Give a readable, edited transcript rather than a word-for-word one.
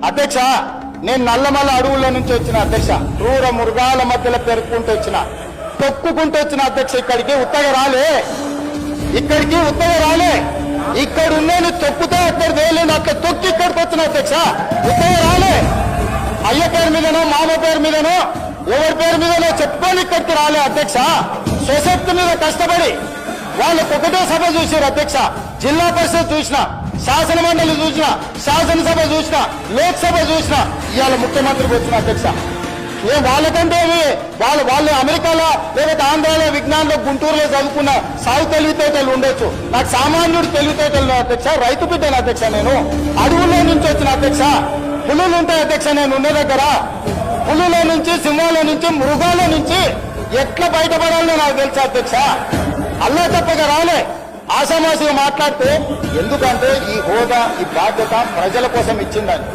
అధ్యక్ష, నేను నల్లమల్ల అడవుల నుంచి వచ్చిన అధ్యక్ష, క్రూర మృగాల మధ్యలో పెరుక్కుంటూ వచ్చిన, తొక్కుకుంటూ వచ్చిన అధ్యక్ష. ఇక్కడికి ఉత్తగా రాలే, ఇక్కడ ఉన్నది తొక్కుతే అక్కడ వేయలేను, అట్లా తొక్కి ఇక్కడికి వచ్చిన అధ్యక్ష. ఉత్తగా రాలే, అయ్య పేరు మీదనో మామ పేరు మీదనో ఎవరి పేరు మీదనో చెప్పుకొని ఇక్కడికి రాలే అధ్యక్ష. స్వశక్తి మీద కష్టపడి వాళ్ళకు ఒకటే సభ చూసారు అధ్యక్ష. జిల్లా పరిషత్ చూసిన, శాసన మండలి చూసిన, శాసనసభ చూసిన, లోక్సభ చూసిన, ఇవాళ ముఖ్యమంత్రికి వచ్చిన అధ్యక్ష. వాళ్ళకంటే వాళ్ళు అమెరికాలో లేకపోతే ఆంధ్రాలో విజ్ఞానంలో గుంటూరులో చదువుకున్న సాగు తెలివితేటలు ఉండొచ్చు, నాకు సామాన్యుడు తెలివితేటలు అధ్యక్ష. రైతు బిడ్డను అధ్యక్ష, నేను అడవుల్లో నుంచి వచ్చిన అధ్యక్ష. పులులు ఉంటాయి అధ్యక్ష నేను ఉన్న దగ్గర, పులుల నుంచి, సింహాల నుంచి, మృగాల నుంచి ఎట్లా బయటపడాలో నాకు తెలుసా అధ్యక్ష. అల్లా తప్పగా రాలే, ఆషామాషిగా మాట్లాడితే, ఎందుకంటే ఈ హోదా, ఈ బాధ్యత ప్రజల కోసం ఇచ్చిందని.